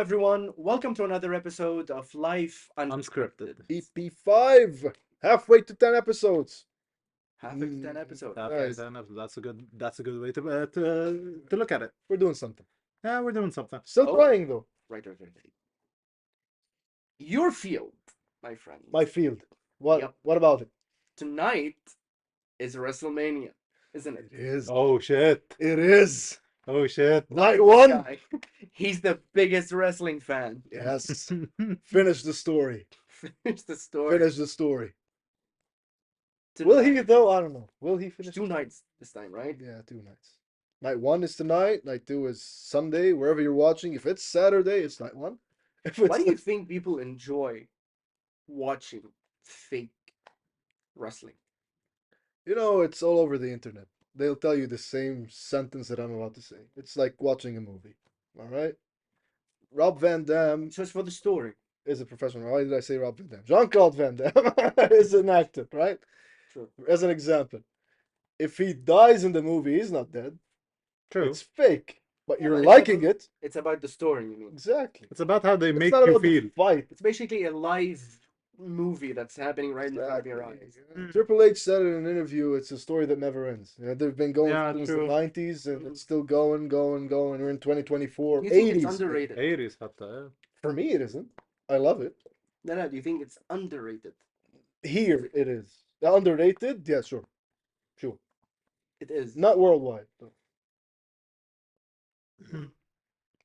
everyone. Welcome to another episode of Life Unscripted. Unscripted. EP5, halfway to 10 episodes. Halfway to 10 episodes. Okay, Nice. that's a good way to look at it. We're doing something. Yeah, we're doing something. Still Oh. trying though. Right. Your field, my friend. My field. What? Yep. What about it? Tonight is WrestleMania, isn't it? It is. Oh shit! It is. Oh shit! Night one. Guy. He's the biggest wrestling fan. Yes. Finish the story. Finish the story. Finish the story. Tonight. Will he though? I don't know. Will he finish? Two nights this time, right? Yeah, 2 nights. Night one is tonight. Night two is Sunday. Wherever you're watching. If it's Saturday, it's night one. If it's Why do you think people enjoy watching fake wrestling? it's all over the internet. They'll tell you the same sentence that I'm about to say. It's like watching a movie. All right. Rob Van Dam So it's for the story. is a professional. Why did I say Rob Van Dam? Jean-Claude Van Damme is an actor, right? True. As an example, if he dies in the movie, he's not dead. True. It's fake, but Yeah, you're but liking it. It's about the story, you mean? Exactly. It's about how they It's make not you about the feel. fight. It's basically a live movie that's happening right in front of your Exactly. eyes. Triple H said in an interview, it's a story that never ends. They've been going Yeah, since true. the 90s, and it's still going. We're in 2024, You think it's 80s. underrated? 80s حتى. For me, it isn't. I love it. No, do you think it's underrated? Here, it is. Underrated? Yeah, sure. It is. Not worldwide, though.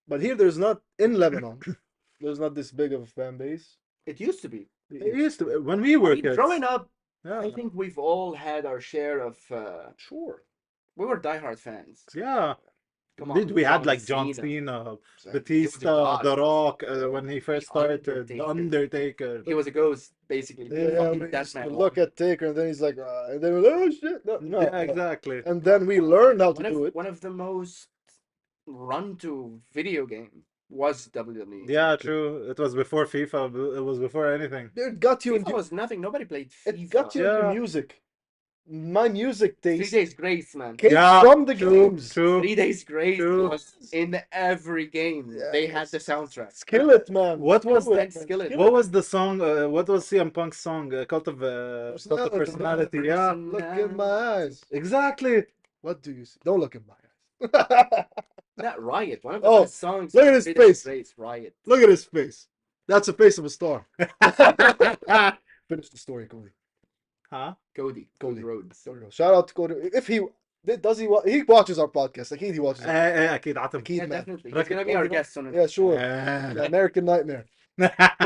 But here, there's not, in Lebanon, there's not this big of a fan base. It used to be. It used to when we were kids. Growing up, Yeah. I think we've all had our share of. Sure. We were diehard fans. Yeah. Come Did on, we had like John John Cena. Cena, Exactly. Batista, god. The Rock, when he first started, The Undertaker. Undertaker. He was a ghost, basically. Yeah, Fucking but you that just man. look at Taker, and then he's like, and then we're like, oh shit, no. Yeah, exactly. And then we learned how to One of, do it. one of the most run to video game was WWE. Yeah, true. It was before FIFA. It was before anything. It got you FIFA into, was nothing. Nobody played FIFA. it got you into Yeah. music. My music 3 taste Days Grace, man. came Yeah, from the True, games. true. 3 Days Grace True. was in every game. They had the soundtrack. Skillet, man. What was Skillet, that man. Skillet? What was the song? What was CM Punk's song? Cult of Personality. Personality. Yeah, Look in my eyes. exactly. What do you see? Don't look in my eyes. That Riot, one of the Oh, best songs. look at of his 3 Days face. Grace, Riot. Look at his face. That's the face of a star. Finish the story, Cody. Huh? Cody Rhodes. There we go. Shout out to Cody. If he does, he watches our podcast. Like he watches. It. أكيد عتم. Keith, Yeah, man. definitely. He's gonna be our guest on it. Yeah, sure. Yeah. The American Nightmare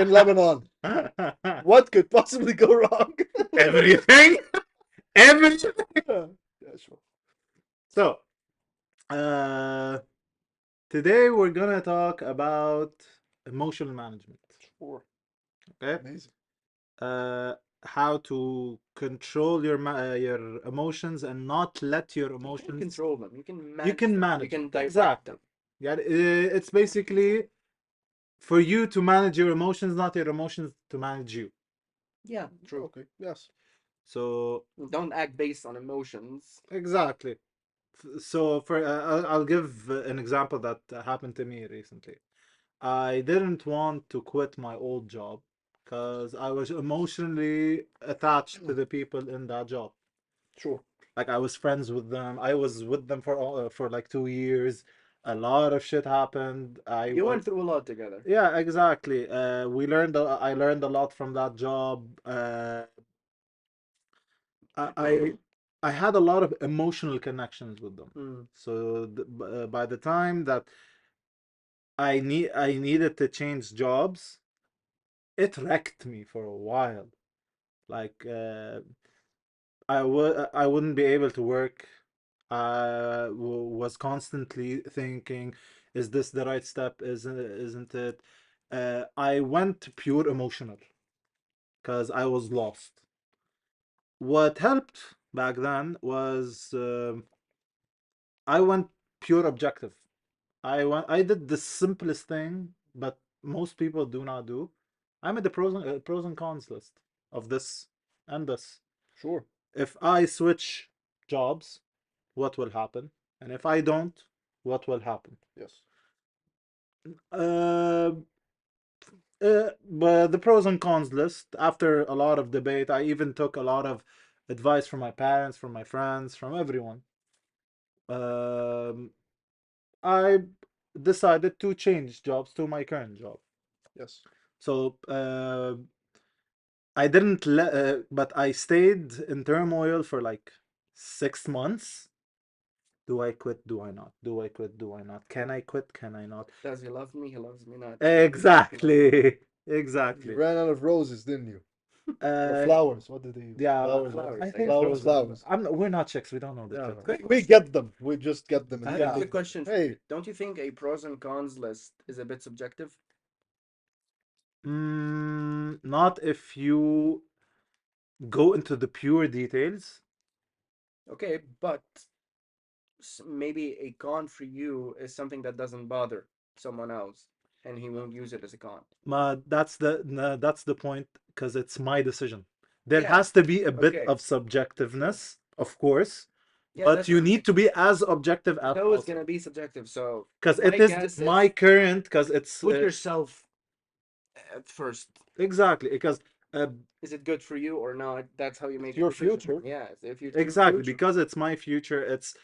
in Lebanon. What could possibly go wrong? Everything. Everything. Yeah, sure. So, today we're gonna talk about emotional management. Sure. Okay. Amazing. How to control your emotions and not let your You can emotions. control them. You can manage. You can them. manage. You can direct Exactly. them. Yeah, it's basically for you to manage your emotions, not your emotions to manage you. Yeah, true. Okay. Yes. So Don't act based on emotions. exactly. So I'll give an example that happened to me recently. I didn't want to quit my old job because I was emotionally attached to the people in that job. Sure. Like I was friends with them. I was with them for like 2 years. A lot of shit happened. You went through a lot together. Yeah, exactly. I learned a lot from that job. I I had a lot of emotional connections with them. Mm. So by the time that I needed to change jobs, it wrecked me for a while. Like I wouldn't be able to work. I was constantly thinking, is this the right step? Isn't it? I went pure emotional because I was lost. What helped back then was I went pure objective. I did the simplest thing, but most people do not do. I made the pros and cons list of this and this. Sure. If I switch jobs, what will happen? And if I don't, what will happen? Yes. Uh, but the pros and cons list. After a lot of debate, I even took a lot of advice from my parents, from my friends, from everyone. Um, I decided to change jobs to my current job. Yes. So I didn't but I stayed in turmoil for like 6 months. Do I quit? Do I not? Do I quit? Do I not? Can I quit? Can I not? Does he love me? He loves me not. He loves me not. Exactly. You Exactly. ran out of roses, didn't you? Or Uh, flowers? What did they use? yeah, Flowers. Flowers, I I think guess Flowers. roses. flowers. Flowers. We're not chicks. We don't know the Yeah, chicks. Quick we question. get them. We just get them. I And have a Yeah. quick question for hey, you. Don't you think a pros and cons list is a bit subjective? Not if you go into the pure details. Okay, but maybe a con for you is something that doesn't bother someone else, and he won't use it as a con. That's the point because it's my decision. There Yeah. has to be a bit Okay. of Sure. subjectiveness, of course, Yeah, but that's you what I'm need saying. to be as objective as So it's possible gonna be subjective. So because my it is guess my is current because it's put yourself at first. exactly because uh, Is it good for you or not? That's how you it's make a your decision. future. Yeah, if it's your exactly future because it's my future. It's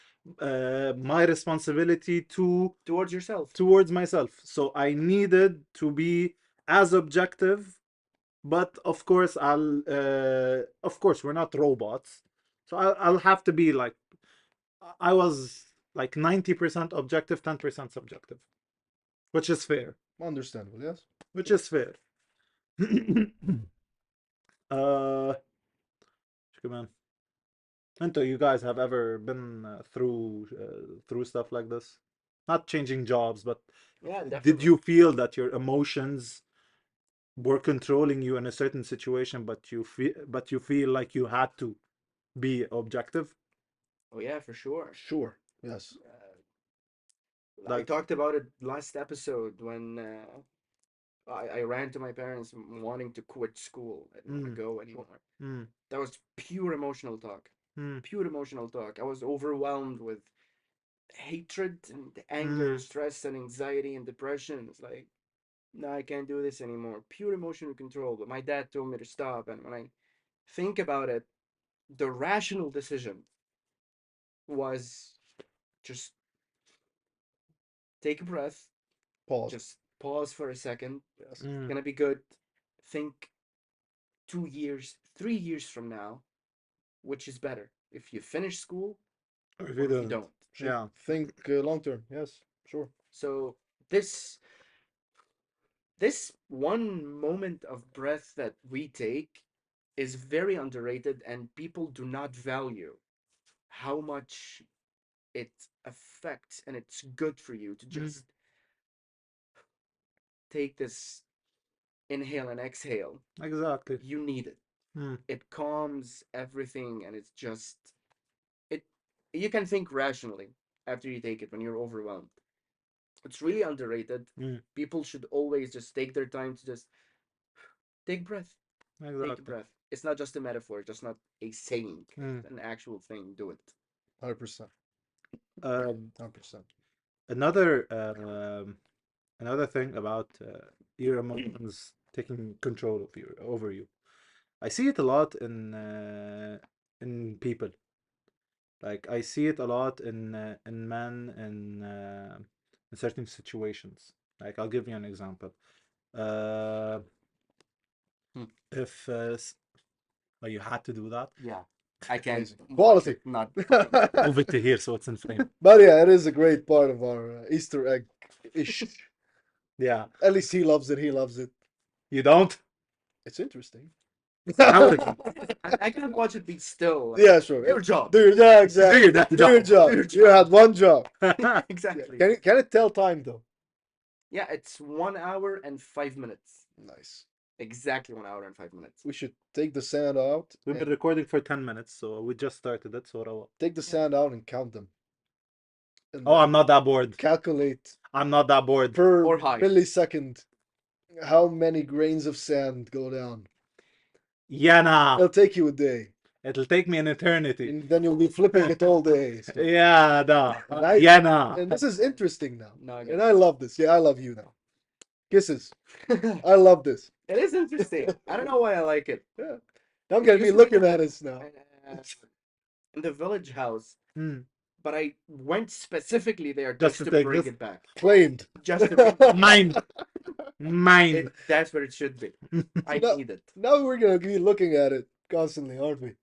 my responsibility to towards yourself. towards myself. So I needed to be as objective, but of course we're not robots. So I'll have to be like I was like 90% objective, 10% subjective, which is fair. Understandable. Yes. Which is fair. uh كمان انتوا you guys have ever been through stuff like this? Not changing jobs, but Yeah, did definitely. you feel that your emotions were controlling you in a certain situation, but you feel like you had to be objective? Oh yeah, for sure. Sure. Yes. I Like, talked about it last episode when I ran to my parents wanting to quit school. I didn't want to mm, go anymore. mm, That was pure emotional talk. mm, Pure emotional talk. I was overwhelmed with hatred and anger, mm, stress and anxiety and depression. It's like, no, I can't do this anymore. Pure emotional control. But my dad told me to stop. And when I think about it, the rational decision was just take a breath, Pause. just pause for a second. Yes. It's mm. gonna be good. Think 2 years, 3 years from now, which is better? If you finish school Or if you or if you didn't, don't. Should yeah. think long term. Yes. Sure. So this one moment of breath that we take is very underrated and people do not value how much it affects and it's good for you to Mm, just take this inhale and exhale. exactly. You need it. Mm, It calms everything and it's just it you can think rationally after you take it when you're overwhelmed. It's really underrated. mm, People should always just take their time to just take breath. Take a exactly. breath. It's not just a metaphor, it's just not a saying. Mm. It's an actual thing. Do it. 100%. Um, 100%. another another thing about your emotions taking control of you over you. I see it a lot in people. Like I see it a lot in men in certain situations. Like I'll give you an example. Uh, Hmm. if oh, you had to do that, Yeah. I can't Amazing. watch Quality. it not fucking move it to here so it's in frame. But yeah, it is a great part of our Easter egg ish. Yeah, At least he loves it. He loves it. you don't. It's interesting. It's complicated. I can't watch it be still. Like, Yeah, sure. your job. Yeah, Do exactly. your damn Do your job. job. Do your You job. had one job. Yeah. Exactly. Can it tell time though? Yeah, it's 1 hour and 5 minutes. Nice. Exactly 1 hour and 5 minutes. We should take the sand out. We've And been recording for 10 minutes, so we just started it. So take the Yeah. sand out and count them. And oh, I'm not that bored. calculate I'm not that bored. per Or high. millisecond how many grains of sand go down. Yeah, nah. It'll take you a day. It'll take me an eternity. And then you'll be flipping it all day. So. Yeah, nah. And I- Yeah, nah. And this is interesting now. No, I And get I love this. Yeah, I love you now. Kisses. I love this. It is interesting. I don't know why I like it. Yeah. Don't It get me used to be looking at us now. in the village house, Hmm. but I went specifically there Just just to to take bring this? it back. Claimed. Just to bring Mine. Mine. that's what it should be. I No. need it. Now we're gonna be looking at it constantly, aren't we?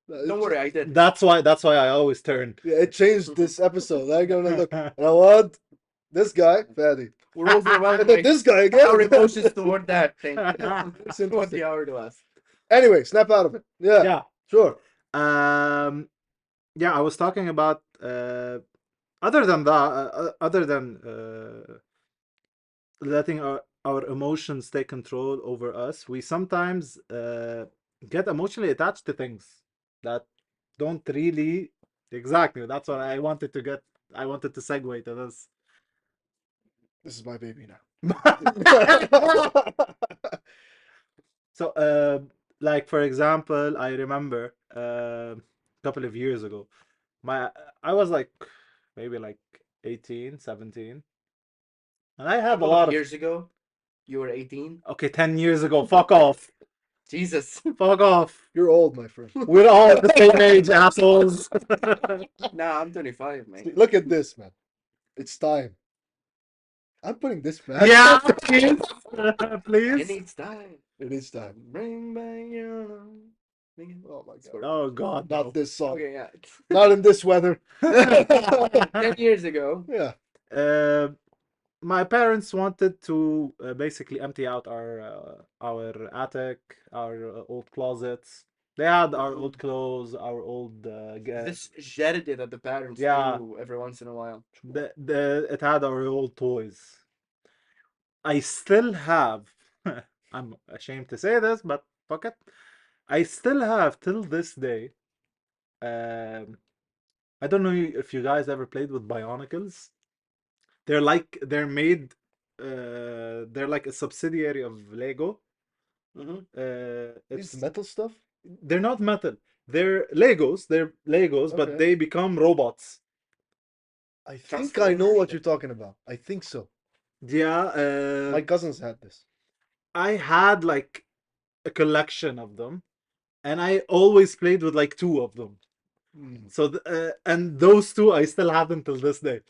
Don't worry, I did. That's why I always turn. Yeah, it changed this episode. I'm gonna look. And I want this guy, Fatty. We're overwhelmed And then by this guy again. our emotions toward that thing. It's What interesting. the hourglass. Anyway, snap out of it. Yeah, Yeah. sure. Yeah, I was talking about other than that, letting our emotions take control over us, we sometimes get emotionally attached to things that don't really exactly. That's what I wanted to get. I wanted to segue to this. This is my baby now. So, like for example, I remember a couple of years ago, my I was like maybe like 18, 17, and I A had a couple lot of of years ago, you were 18. okay, 10 years ago. Fuck off. Jesus. Fuck off. You're old, my friend. We're all the same age, assholes. Nah, I'm 25, man. Look at this, man. It's time. I'm putting this back. Yeah, please. It Please. needs time. It is time. Bring back your love. Oh my god. Oh God, no. Not this song. Okay, yeah. Not in this weather. 10 years ago. Yeah. Uh, my parents wanted to basically empty out our attic, our old closets. They had our old clothes, our old This charity that the parents Yeah. do every once in a while. it had our old toys. I still have. I'm ashamed to say this, but fuck it. I still have till this day. Um, I don't know if you guys ever played with Bionicles. They're made. They're like a subsidiary of Lego. Mm-hmm. These It's metal stuff? they're not metal. They're Legos. They're Legos, but Okay. they become robots. I think I know what you're talking about. I think so. Yeah. My cousins had this. I had like a collection of them, and I always played with like two of them. So and those two I still have them till this day.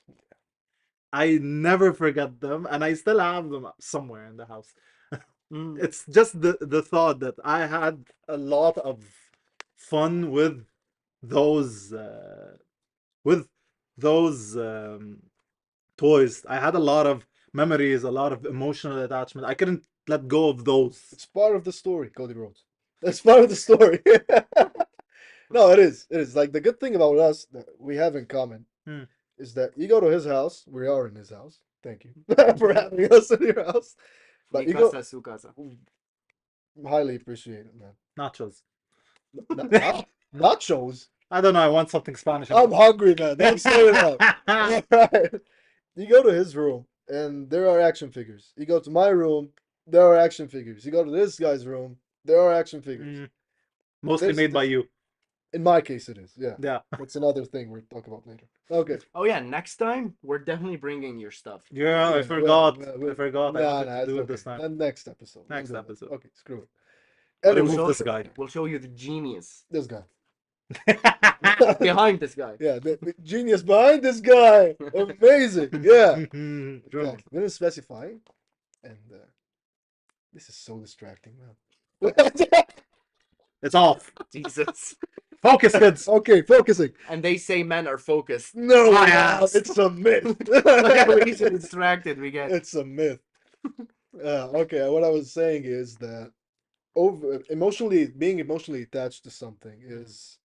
I never forget them, and I still have them somewhere in the house. Mm. It's just the thought that I had a lot of fun those uh, with those toys. I had a lot of memories, a lot of emotional attachment. I couldn't let go of those. It's part of the story, Cody Rhodes. That's part of the story. No, it is. It is. Like the good thing about us that we have in common Hmm. is that you go to his house. We are in his house. Thank you for having us in your house. But Mi you go casa, su casa. highly appreciate it, man. Nachos. Nachos. I don't know. I want something Spanish. I'm hungry, man. Don't say it out. Right. You go to his room, and there are action figures. You go to my room, there are action figures. You go to this guy's room, there are action figures. Mm. Mostly This- made by you. In my case, it is. Yeah. Yeah. That's another thing we'll talk about later. Okay. Oh yeah, next time we're definitely bringing your stuff. Yeah, I Yeah, forgot. well, I forgot. I Nah, wanted nah, to it's do it okay. this time. Then next episode. Next We'll do that. episode. Okay, screw it. We'll Anyway, remove show- this guy. We'll show you the genius this guy. behind this guy. Yeah, the genius behind this guy. Amazing. Yeah. Drunk. Okay. I'm gonna specify, and this is so distracting, man. It's off. Jesus. Focus, kids. Okay, focusing. And they say men are focused. No, My wow, ass. it's a myth. Whatever reason distracted we get. It's a myth. Okay, what I was saying is that being emotionally attached to something is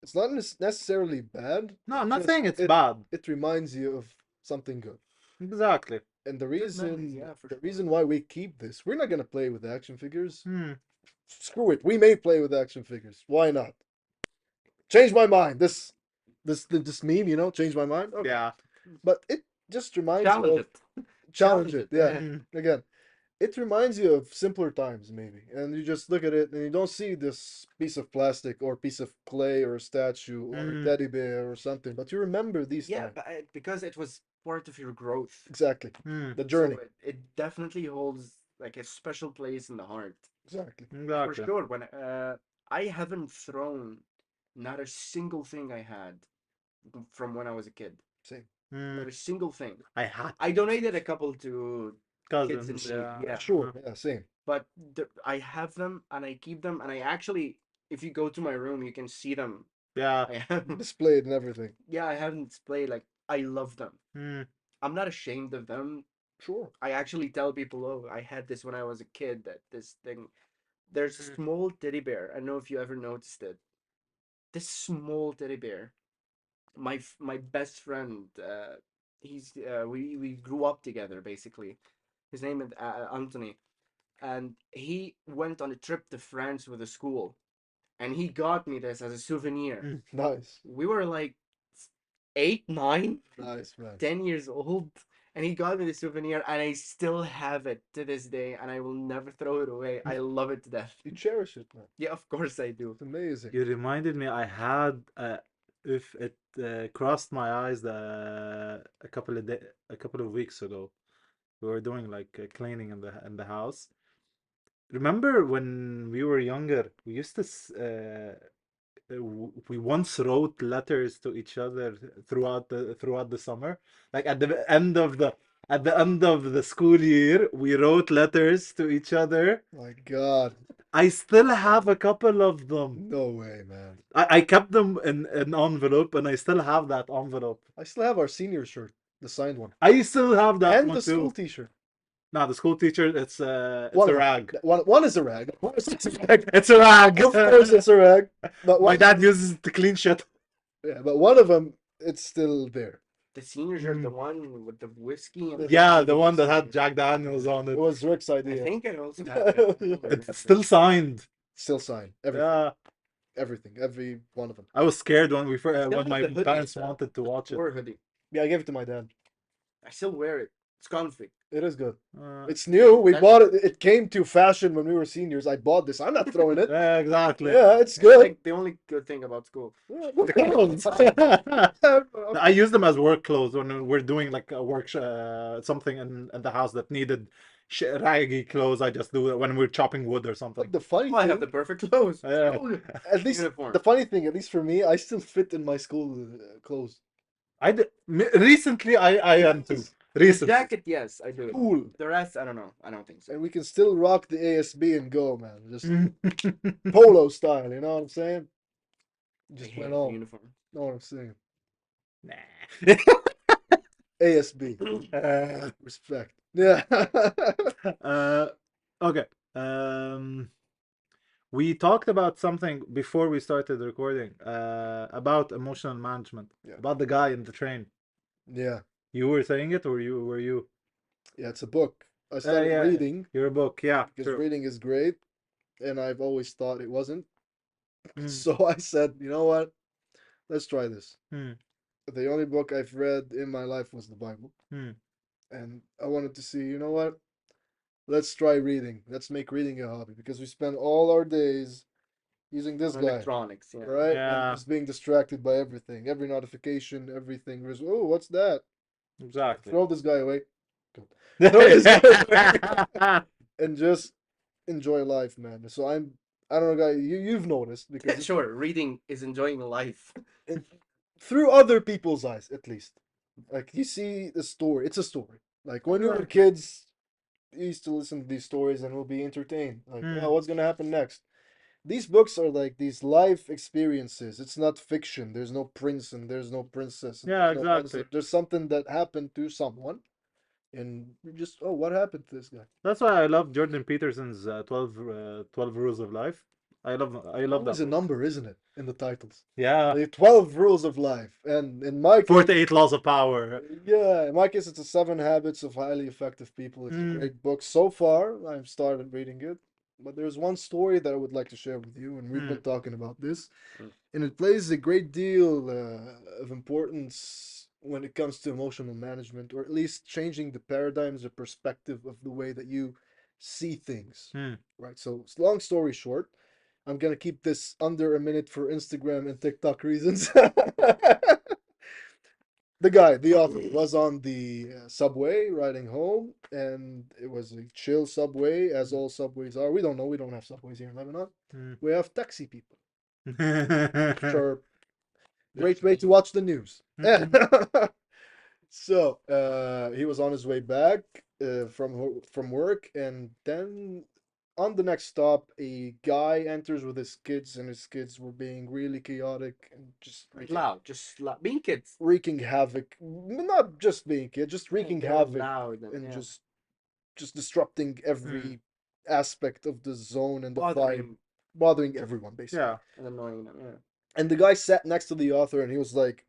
it's not necessarily bad. No, I'm not just saying it's it, bad. It reminds you of something good. Exactly. And the Good reason memories, yeah, for the sure. reason why we keep this, we're not gonna play with action figures. Hmm. Screw it. We may play with action figures. Why not? Change my mind. This meme, change my mind. Okay. Yeah. But it just reminds Challenge you of it. challenge it. Yeah. Mm. Again. it reminds you of simpler times, maybe. And you just look at it and you don't see this piece of plastic or piece of clay or a statue or a Mm, teddy bear or something, but you remember these Yeah, times. but because it was part of your growth, Exactly. mm, The so journey. it definitely holds like a special place in the heart. Exactly. For exactly. sure. When I haven't thrown not a single thing I had from when I was a kid. Same. Mm, Not a single thing. I had I donated a couple to kids in cousins. need, Yeah. yeah. Sure. Yeah, same. But I have them and I keep them, and I actually, if you go to my room, you can see them. Yeah. I have, Displayed and everything. yeah, I haven't displayed. Like I love them. Mm, I'm not ashamed of them. Sure. I actually tell people, oh, I had this when I was a kid. That this thing. There's a mm, small teddy bear. I don't know if you ever noticed it. This small teddy bear. My best friend. He's we grew up together basically. His name is Anthony, and he went on a trip to France with the school, and he got me this as a souvenir. mm. Nice. We were like 8, 9, Nice, man. 10 years old, and he got me the souvenir, and I still have it to this day, and I will never throw it away. I love it to death. You cherish it, man. Yeah, of course I do. It's amazing. You reminded me. I had if it crossed my eyes a couple of weeks ago. We were doing like cleaning in the house. Remember when we were younger? We used to we once wrote letters to each other throughout the summer. Like at the end of the school year, we wrote letters to each other. My God. I still have a couple of them. No way, man. I kept them in an envelope, and I still have that envelope. I still have our senior shirt, the signed one, I still have that and one the school too. T-shirt. Now the school teacher, it's One a of them. rag. One is a rag. Of course it's a rag. It's a rag. Of course it's a rag. But My one, dad uses it to clean shit. yeah, but one of them, it's still there. The seniors are the Mm. one with the whiskey and Yeah, the the one that whiskey. had Jack Daniels on It it. was Rick's I idea. think I also have it. I don't remember. It's still signed. Still signed. Everything. Yeah, Everything. Every one of them. I was scared when Still when have my the hoodie, parents wanted to watch it. or hoodie. Yeah, I gave it to my dad. I still wear it. It's comfy. It is good. Uh, It's new. We That's bought it. It came to fashion when we were seniors. I bought this. I'm not throwing it. yeah, exactly. Yeah, it's That's good. like the only good thing about school. Yeah, The clothes. I use them as work clothes when we're doing like a work something in the house that needed raggy clothes. I just do it when we're chopping wood or something. But the funny Well, I have thing, the perfect clothes. Yeah. at least Uniform. the funny thing, at least for me, I still fit in my school clothes. Recently I am too. The Recently. jacket, yes, I do. Cool. The rest, I don't know. I don't think so. And we can still rock the ASB and go, man. Just Mm. polo style, you know what I'm saying? I Just hate went on. uniform. Know what I'm saying? Nah. ASB. Respect. Yeah. uh, okay. We talked about something before we started recording. About emotional management. Yeah. About the guy in the train. Yeah. You were saying it, or you were you? Yeah, it's a book. I started Yeah, reading your book. Yeah, because true. reading is great, and I've always thought it wasn't. Mm, So I said, you know what? Let's try this. mm, The only book I've read in my life was the Bible, mm. and I wanted to see, you know what? Let's try reading. Let's make reading a hobby because we spend all our days using this On guy, electronics, yeah. right? And Yeah, just being distracted by everything, every notification, everything. Oh, what's that? exactly. Throw this guy away. Throw this guy away. And just enjoy life, man. So I don't know, guy. You've noticed because Sure, reading is enjoying life. it, through other people's eyes, at least. Like you see the story. It's a story. Like when we were kids, we used to listen to these stories and we'll be entertained. Like, Mm. oh, what's gonna happen next? These books are like these life experiences. It's not fiction. There's no prince and there's no princess. And Yeah, there's no exactly. monster. There's something that happened to someone, and you just, oh, what happened to this guy? That's why I love Jordan Peterson's 12 Rules of Life. I love Always that a book. number, isn't it, in the titles? Yeah, The 12 rules of life. And in my case, 48 Laws of Power. yeah, in my case, it's a 7 Habits of Highly Effective People. It's a Mm, great book. So far, I've started reading it. But there's one story that I would like to share with you, and we've mm, been talking about this. Mm. And it plays a great deal of importance when it comes to emotional management, or at least changing the paradigms or perspective of the way that you see things. Mm. Right. So long story short, I'm gonna keep this under a minute for Instagram and TikTok reasons. The guy, the author, was on the subway riding home, and it was a chill subway, as all subways are. We don't know. We don't have subways here in Lebanon. Mm. We have taxi people, which Mm. are great way to watch the news. So he was on his way back from work, and then on the next stop, a guy enters with his kids, and his kids were being really chaotic and just Like loud, just loud. Being kids. wreaking havoc. Not just being kids, just Yeah, wreaking they were havoc loud and and yeah, just disrupting Mm. every aspect of the zone and the vibe, bothering bothering everyone basically. Yeah. and annoying them. Yeah. And the guy sat next to the author, and he was like,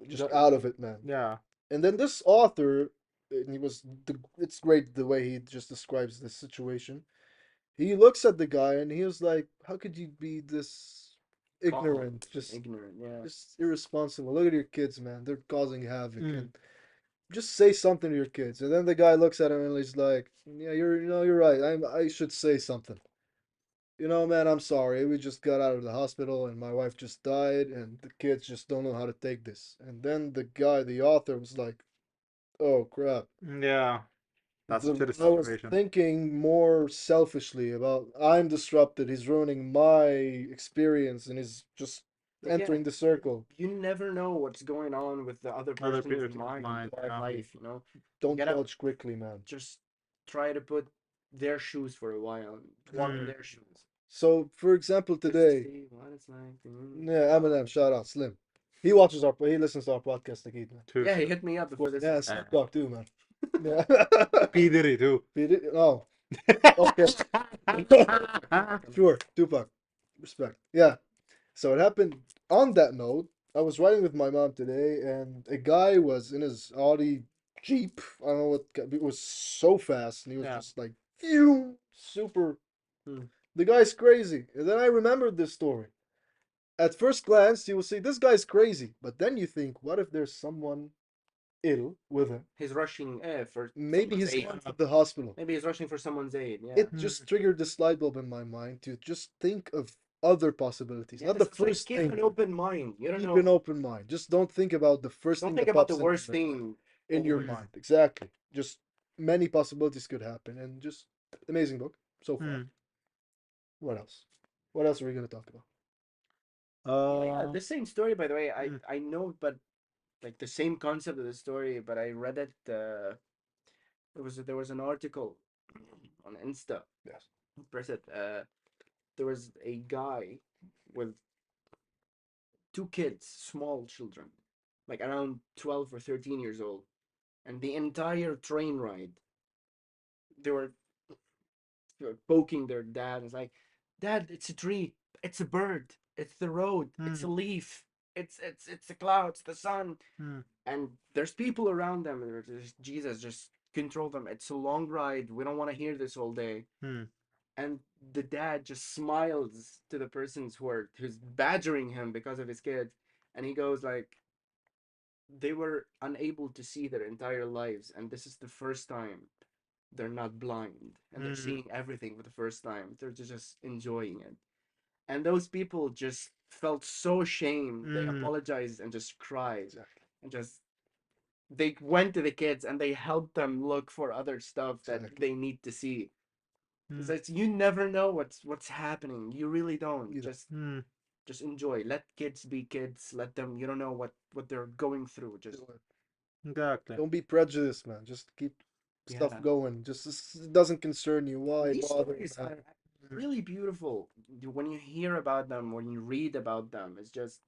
just The, out of it, man. Yeah. And then this author, and it's great the way he just describes this situation. He looks at the guy and he was like, how could you be this calm, ignorant, ignorant. Yeah. just irresponsible? Look at your kids, man. They're causing havoc, Mm. and just say something to your kids. And then the guy looks at him and he's like, yeah, you're right. I should say something. Man, I'm sorry. We just got out of the hospital and my wife just died, and the kids just don't know how to take this. And then the guy, the author, was like, oh crap. Yeah. That's a shitty I was situation. thinking more selfishly about I'm disrupted. He's ruining my experience, and he's just Like yeah, entering the circle. you never know what's going on with the other Other person's people's mind mind. or Yeah. life. You know, you Don't gotta judge quickly, man. just try to put their shoes for a while, walk in Mm. their shoes, So, for example, just to today, see what it's like. yeah, Eminem, shout out, Slim. He listens to our podcast, Akid, man. True. Yeah, he hit me up before this Yeah, one. Snoop Dogg too, man. Yeah. P Diddy too. Oh, okay. Sure, Tupac. Respect. Yeah. So it happened on that note. I was riding with my mom today, and a guy was in his Audi Jeep. I don't know it was so fast, and he was Yeah. just like, phew, super. Hmm. The guy's crazy. And then I remembered this story. At first glance, you will see this guy's crazy, but then you think, what if there's someone ill with him? He's rushing for Maybe someone's he's aid. going to the hospital. Maybe he's rushing for someone's aid. Yeah. It just triggered this light bulb in my mind to just think of other possibilities, Yeah, not the this is like first keep thing. an open mind. You don't Keep know. an open mind. Just don't think about the first Don't thing think that about the pops worst thing in your always. mind. Exactly. Just many possibilities could happen, and just amazing book so far. Mm. What else? What else are we gonna talk about? Yeah, the same story, by the way. I Mm. I know, but like the same concept of the story, but I read it. There was an article on Insta. Yes. Press it. There was a guy with two kids, small children, like around 12 or 13 years old, and the entire train ride, they were poking their dad. It's like, Dad, it's a tree, it's a bird, it's the road, it's a Mm. leaf, it's the clouds, the sun, Mm. and there's people around them. And they're just, Jesus, just control them. It's a long ride. We don't want to hear this all day. Mm. And the dad just smiles to the persons who's badgering him because of his kids, and he goes like, they were unable to see their entire lives, and this is the first time they're not blind, and they're Mm. seeing everything for the first time. They're just enjoying it. And those people just felt so ashamed. They Mm. apologized and just cried, Exactly. and just they went to the kids and they helped them look for other stuff that Exactly. they need to see. Because Mm. it's, you never know what's happening. You really don't. You know, Mm. Just enjoy. Let kids be kids. Let them. You don't know what they're going through. Just do it. Exactly. Don't be prejudiced, man. Just keep stuff yeah. going. Just it doesn't concern you. And Why these bother, stories man? are really beautiful. When you hear about them, when you read about them, it's just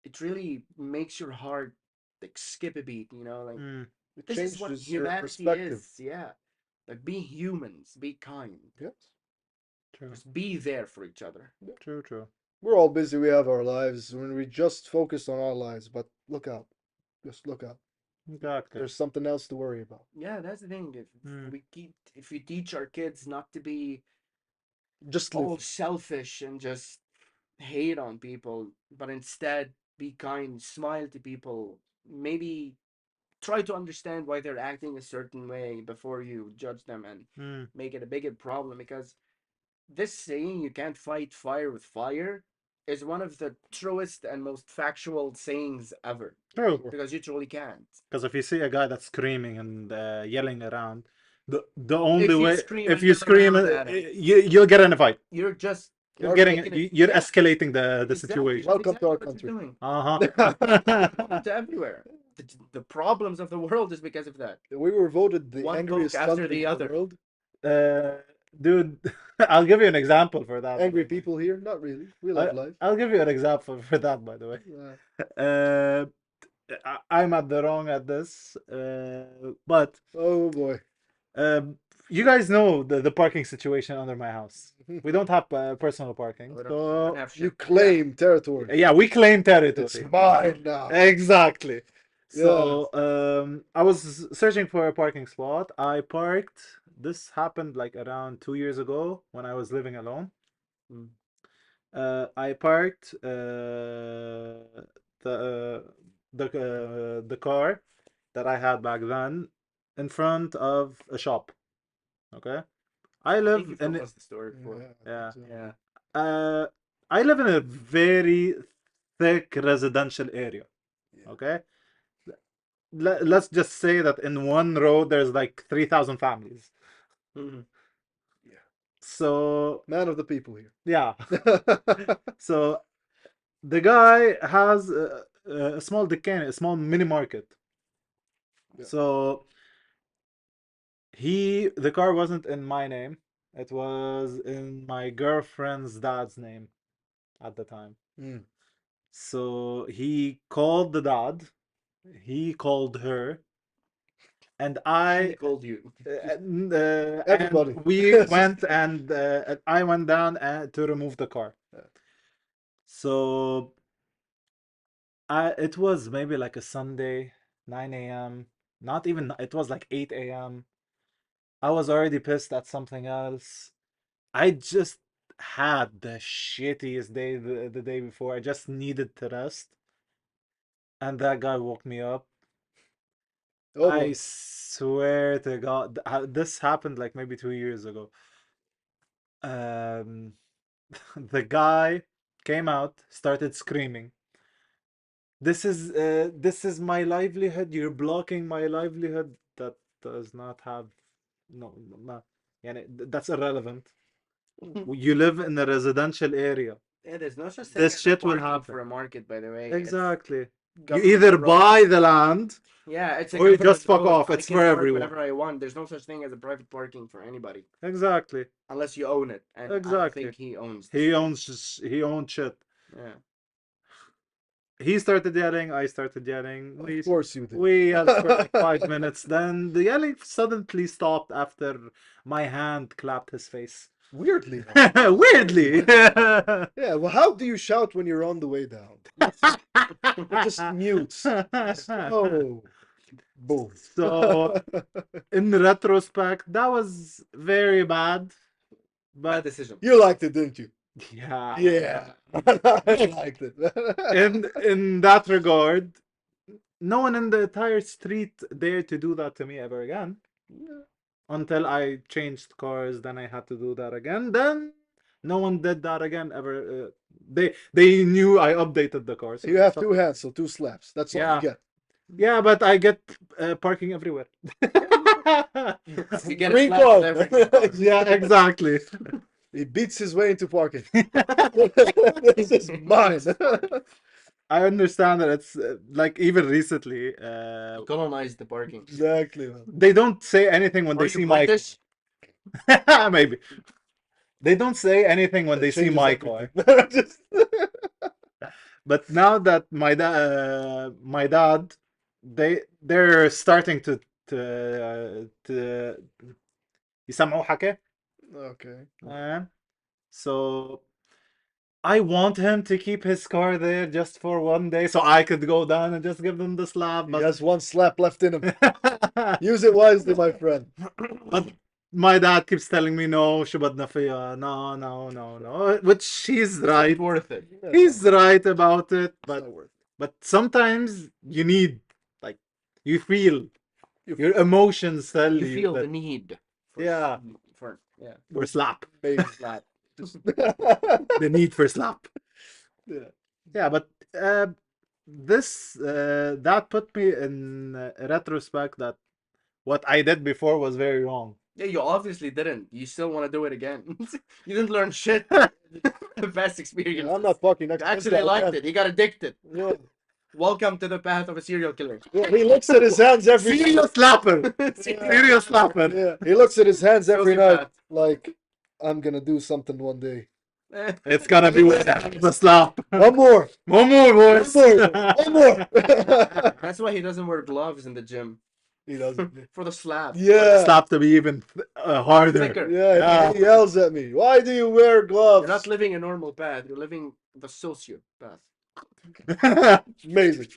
it really makes your heart like skip a beat. Like Mm. It this is what changes your humanity perspective. is. Yeah, like be humans, be kind, Yes. True. just be there for each other. Yeah. True. True. We're all busy. We have our lives. When we just focus on our lives, but look out. Just look out. Exactly. There's something else to worry about. Yeah, that's the thing. If Mm. if we teach our kids not to be Just live. all selfish and just hate on people, but instead be kind, smile to people, maybe try to understand why they're acting a certain way before you judge them and Mm. make it a bigger problem. Because this saying, you can't fight fire with fire, is one of the truest and most factual sayings ever. True. Because you truly can't. Because if you see a guy that's screaming and yelling around, the only If you way, scream if and you yell scream, around at him, you'll get in a fight. you're just Welcome, making it. You're Yeah, escalating the exactly. situation. That's welcome to exactly our what you're country. doing. Uh-huh. To everywhere. The problems of the world is because of that. We were voted the One angriest poke after country the in the other. world. uh, Dude, I'll give you an example for that. Angry people here? Not really. We love life. I'll give you an example for that, by the way. Uh, I'm at the wrong at this, but Oh boy. um, you guys know the parking situation under my house. We don't have personal parking, We don't so have You shit. claim territory. yeah, we claim It's territory. mine now. Exactly. Yes. So I was searching for a parking spot. I parked. This happened like around 2 years ago when I was living alone. Mm. I parked the car that I had back then in front of a shop. Okay, I I think live you've told in us the story before. yeah. Yeah. Uh, I live in a very thick residential area. Yeah. Okay, let's just say that in one road there's like 3,000 families. Mhm. So Man of the people here. yeah, so the guy has a small dukkan, a small mini market. Yeah. So the car wasn't in my name. It was in my girlfriend's dad's name at the time. Mm. So he called the dad. He called her, and She I called you. Everybody. and we went and I went down to remove the car. Yeah. So it was maybe like a Sunday, 9 a.m. Not even, it was like 8 a.m. I was already pissed at something else. I just had the shittiest day the day before. I just needed to rest. And that guy woke me up. Oh I boy. swear to God, this happened like maybe 2 years ago. Um, the guy came out, started screaming. This is my livelihood. You're blocking my livelihood. That does not have no. يعني that's irrelevant. You live in a residential area. Yeah, there's no such thing This as a shit will parking happen. for a market, by the way. Exactly. It's You government either road. buy the land Yeah, it's a or you government just fuck road. off. I It's can for park everyone. whenever I want. There's no such thing as a private parking for anybody, Exactly. unless you own it. And I don't Exactly. think he owns. He owns shit. Yeah. He started yelling, I started yelling. Of course you did. We yelled for like 5 minutes. Then the yelling suddenly stopped after my hand clapped his face. Weirdly. Weirdly. Yeah, well, how do you shout when you're on the way down? Just mutes. Oh. Boom. So, in retrospect, that was very bad. Bad But decision. You liked it, didn't you? yeah. Yeah. I liked it. In that regard, no one in the entire street dared to do that to me ever again. Until I changed cars, then I had to do that again. Then no one did that again ever. They knew I updated the car. So You have so- 2 hands, so 2 slaps. That's all Yeah. you get. Yeah, but I get parking everywhere. You get a Green slap card. with every car. Yeah, exactly. He beats his way into parking. This is mine. I understand that it's like even recently, Colonize the parking. Exactly, man. they don't say anything when Are they you see my British? car. Maybe they don't say anything when That they see changes my car. everything. Just- But now that my dad, they're starting to يسمعوا حكي. Okay. So I want him to keep his car there just for one day so I could go down and just give them the slap. He But has 1 slap left in him. Use it wisely, my friend. but my dad keeps telling me no, شو بدنا فيها, no, which he's right. It's worth it. That's He's not, right about it, it's not worth it. but sometimes you need like You feel You your emotions tell You you feel that the need for yeah, yeah for slap. maybe. slap. Just The need for slap. yeah. Yeah, but this that put me in retrospect that what I did before was very wrong. Yeah, you obviously didn't. You still want to do it again. You didn't learn shit. Past Yeah, experiences. I'm not fucking You next to this actually guy liked again. it. You got addicted. Yeah. Welcome to the path of a serial killer. Yeah, he looks at his hands every Serious slapper. Serious slapper. yeah, he looks at his hands every night Sociopath. like I'm gonna do something one day. It's gonna be with the slap. One more, One more, one boys. more, one more. That's why he doesn't wear gloves in the gym. He doesn't. For the slap. Yeah, Slap to be even harder. Thicker. yeah. Yeah. He yells at me. Why do you wear You're gloves? not living a normal path. You're living the sociopath. Amazing.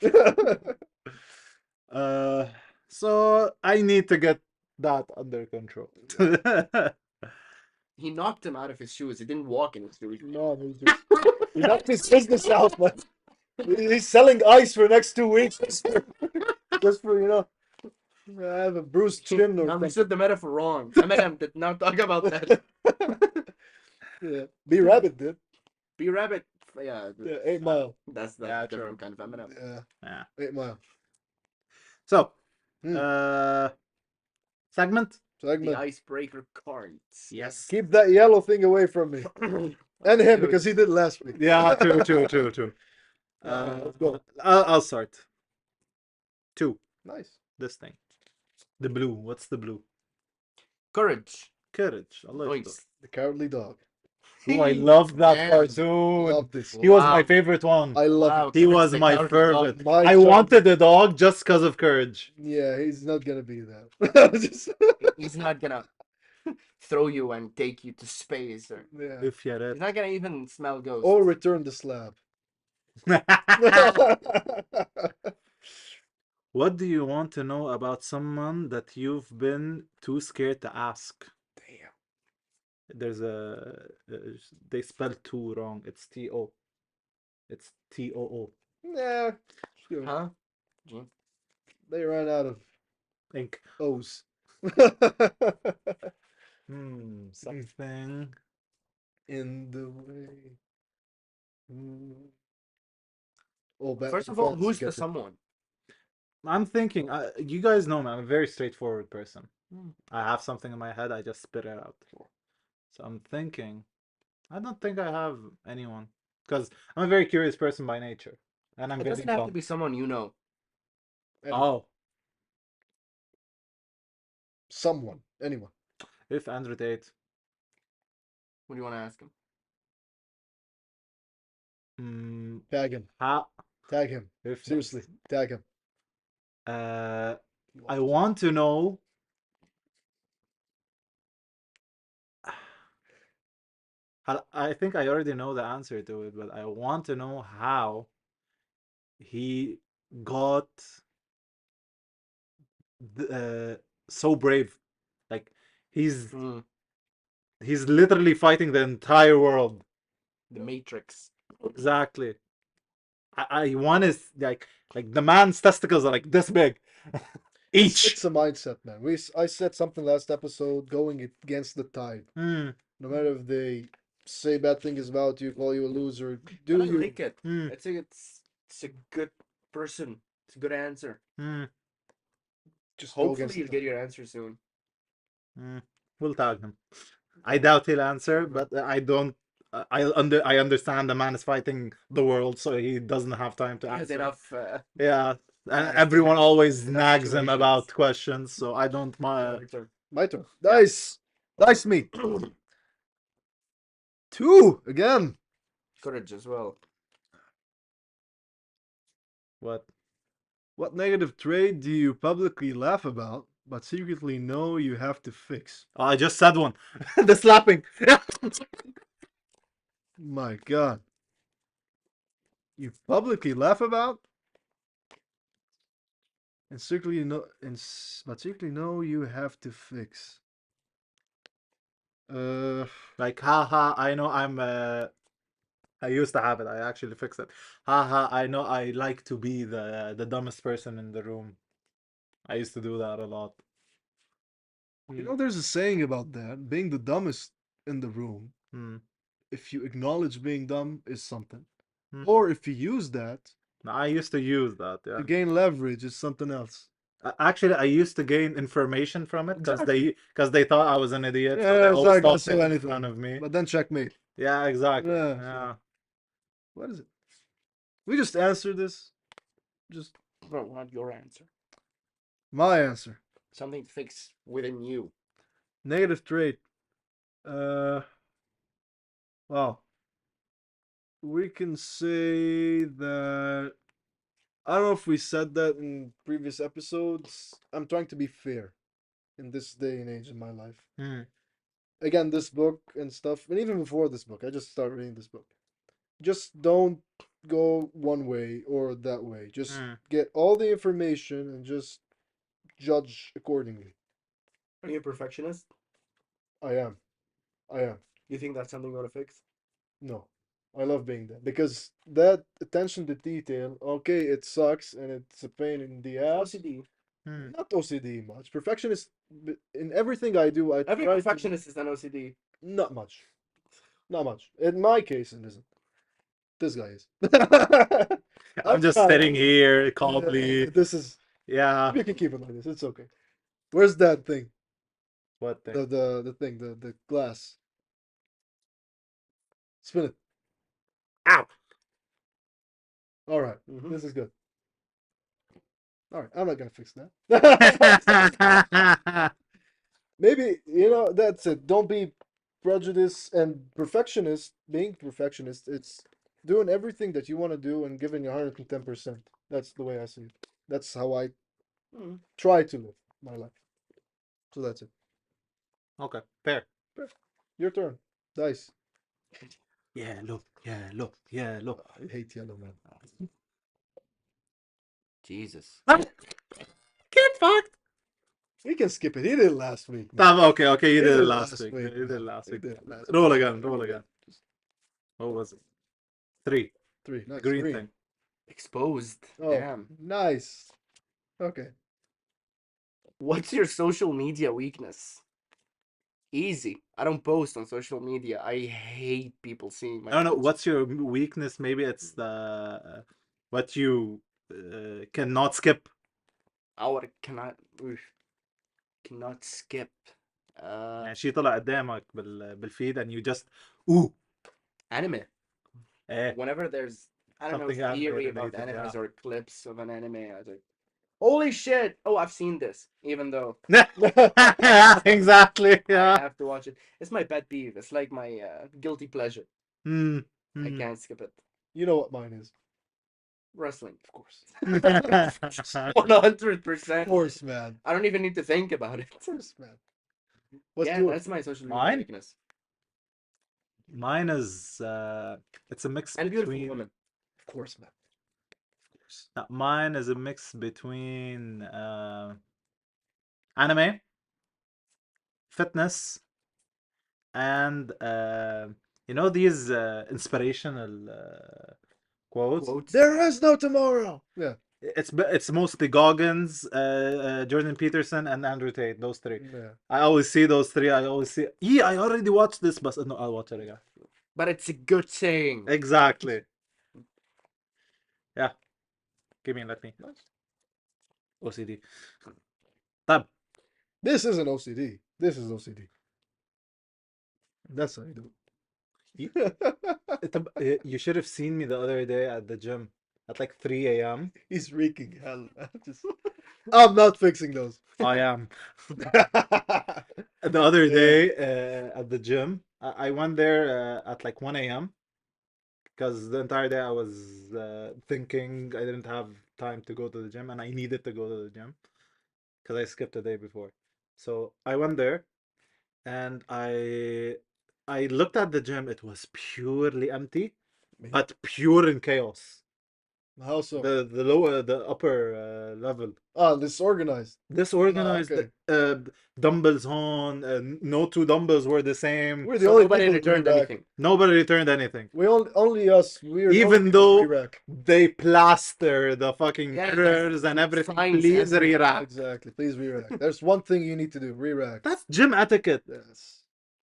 uh, so I need to get that under control. He knocked him out of his shoes. He didn't walk in his shoes. No, he knocked his business out, man. He's selling ice for the next 2 weeks. Just for, I have a bruised chin or I something. understood the metaphor wrong. Eminem did not talk about that. Yeah. B Rabbit did. B Rabbit. Yeah. Yeah, 8 Mile. That's the Yeah, different true. kind of Eminem. Yeah, Yeah. 8 Mile. So, Hmm. segment. The Segment. icebreaker cards. Yes. Keep that yellow thing away from me. And him, because he did last week. Yeah, true. Let's go. I'll start. 2. Nice. This thing. The blue. What's the blue? Courage. Courage. I love Nice. The Cowardly Dog. Oh, I love that Damn. cartoon. Love this. He was my Wow. favorite one. I love Wow, He Courage was the my Cowardly Dog. favorite. My I child- wanted a dog just because of courage. it. Yeah, he's not gonna be that. Just- He's not gonna throw you and take you to space, or yeah. If you're he's it. not gonna even smell ghosts. Or return the slab. What do you want to know about someone that you've been too scared to ask? Damn. There's they spelled two wrong. It's T-O. It's T-O-O. Nah. Sure. Huh? Gene? They ran out of Ink. O's. Something. In the way. Oh, First of all, Vance who's the gets it. someone? I'm thinking, you guys know me, I'm a very straightforward person. Hmm. I have something in my head, I just spit it out. So I'm thinking, I don't think I have anyone. Because I'm a very curious person by nature. And I'm It very doesn't have to dumb. be someone you know. Oh, Someone. Anyone. if Andrew Tate. What do you want to ask him? Tag him. How, Tag him. if Seriously. Tag him. I want to know. I think I already know the answer to it, but I want to know how he got so brave. Like he's Hmm. he's literally fighting the entire world. The Matrix. Exactly. I want to like the man's testicles are like this big. Each. It's a mindset, man. I said something last episode, going against the tide. Hmm. No matter if they say bad things about you, call you a loser, I do don't you? like it. Hmm. I think it's a good person. It's a good answer. Hmm. Just go Hopefully against you'll the get your answer soon. Hmm. We'll tag him. I doubt he'll answer, but I don't. I understand the man is fighting the world, so he doesn't have time to He has answer. enough. Yeah, and Nice. everyone always Enough nags him about situations. questions, so I don't mind. Answer. My turn. Nice. Nice me. 2 again. Courage as well. What? What negative trait do you publicly laugh about, but secretly know you have to fix? Oh, I just said one. The slapping. My God. You publicly laugh about, and secretly know, but secretly know you have to fix. Like, haha, I know I used to have it. I actually fixed it. Haha, I know I like to be the dumbest person in the room. I used to do that a lot. You know, there's a saying about that. Being the dumbest in the room, Mm. if you acknowledge being dumb, is something. Mm. Or if you use that I used to use that, to yeah. gain leverage, is something else. Actually, I used to gain information from it Exactly. because they thought I was an idiot, so they Yeah, it's always not gonna talked sell in anything. front of me. But then checkmate. Yeah, exactly. Yeah. Yeah. What is it? We just answered this. Just Bro, not your answer. my answer. Something to fix within you. Negative trait. Uh, well, we can say that. I don't know if we said that in previous episodes. I'm trying to be fair in this day and age in my life. Mm. Again, this book and stuff, and even before this book, I just started reading this book. Just don't go one way or that way. Just Mm. get all the information and just judge accordingly. Are you a perfectionist? I am. I am. You think that's something you want to fix? No. I love being that because that attention to detail, okay, it sucks and it's a pain in the ass. OCD. Mm. Not OCD much. Perfectionist in everything I do, I Every try to. perfectionist is an OCD. Not much. Not much. In my case, it isn't. This guy is. I'm just trying. sitting here calmly. This is. Yeah. You can keep it like this. It's okay. Where's that thing? What thing? The thing. The glass. Spin it. Ow! All right. Mhm. This is good. All right. I'm not gonna fix that. Maybe that's it. Don't be prejudiced and perfectionist. Being perfectionist, it's doing everything that you want to do and giving 110%. That's the way I see it. That's how I Mm. try to live my life. So that's it. Okay, fair. Perfect. Your turn. Dice. Yellow, yellow, yellow. I hate yellow, man. Jesus. Get fucked. We can skip it. He did it last week, man. Okay, you He did it did last week. week, You did it man. last He week. did it last Roll week. again, roll again. What was it? 3. Three. Nice. Green Green. thing. Exposed. Oh, Damn. nice. Okay. What's your social media weakness? Easy. I don't post on social media. I hate people seeing my I don't know. posts. What's your weakness? Maybe it's the what you cannot skip. Our cannot skip. يعني شيء طلع قدامك بالفيد and you just ooh Anime. eh Whenever there's something theory anime about related, animes yeah. or clips of an anime, I was like, holy shit! Oh, I've seen this. Even though Exactly, I yeah. have to watch it. It's my pet peeve. It's like my guilty pleasure. Mm. I can't skip it. You know what mine is. Wrestling, of course. Mm. 100%. Of course, man. I don't even need to think about it. Of course, man. What's Yeah, yours? that's my social media Mine? weakness. Mine is it's a mix And beautiful between women. Of course, man. Of course. mine is a mix between anime, fitness, and these inspirational quotes. Quotes. There is no tomorrow. Yeah. It's mostly Goggins, Jordan Peterson, and Andrew Tate. Those three. Yeah. I always see those three. I always see. Yeah, I already watched this, but no, I'll watch it again. But it's a good saying. Exactly. Yeah. Give me. Let me. Nice. OCD. Tab. This isn't OCD. This is OCD. That's how you do it. You should have seen me the other day at the gym at like 3 a.m. He's wreaking hell. I'm not fixing those. I am. The other day at the gym, I went there at like 1 a.m. because the entire day I was thinking I didn't have time to go to the gym and I needed to go to the gym because I skipped the day before. So I went there and I looked at the gym. It was purely empty, but pure in chaos. How so? The lower, the upper level. Ah, disorganized. Disorganized, okay. dumbbells on, no two dumbbells were the same. We're the So only nobody people that returned re-rack. anything. Nobody returned anything. We only us. We're the only Even people that though re-rack. they plaster the fucking Yeah, mirrors and everything. signs Please everywhere. re-rack. Exactly. Please re-rack. There's one thing you need to do. Re-rack. That's gym etiquette. Yes.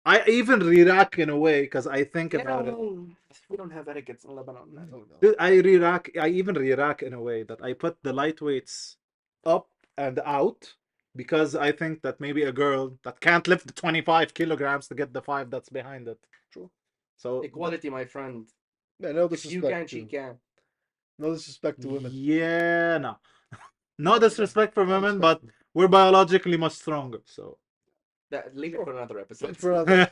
I even re-rack in a way because I think Yeah, about it. well, we don't have etiquettes in Lebanon. No, no. Dude, I re-rack. I even re-rack in a way that I put the lightweights up and out because I think that maybe a girl that can't lift the 25 kilograms to get the 5 that's behind it. True. So Equality, my friend. Yeah, no If you disrespect can, she to can. no disrespect to women. yeah, no. No No, disrespect for no women, disrespect. but we're biologically much stronger. So Leave it Sure. for another episode. For another.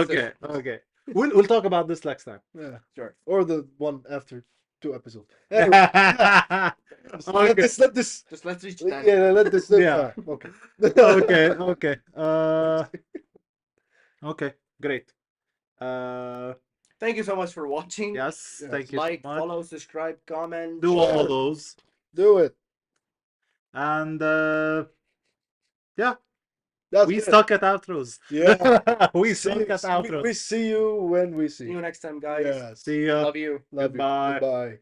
okay, okay. We'll talk about this next time. Yeah. Sure. Or the one after 2 episodes. Anyway, yeah. Let Okay. this. Just let's reach 10. Yeah, let this. Yeah. Okay. Okay, okay. Okay, great. Thank you so much for watching. Yes, Yes. thank you Like, so much. follow, subscribe, comment. Do all Sure. those. Do it. And yeah, That's we it. suck at outros. Yeah. We See suck you- at outros. we see you when we see See you you. next time, guys. Yes. See ya. Love you. Love Goodbye. you. Goodbye.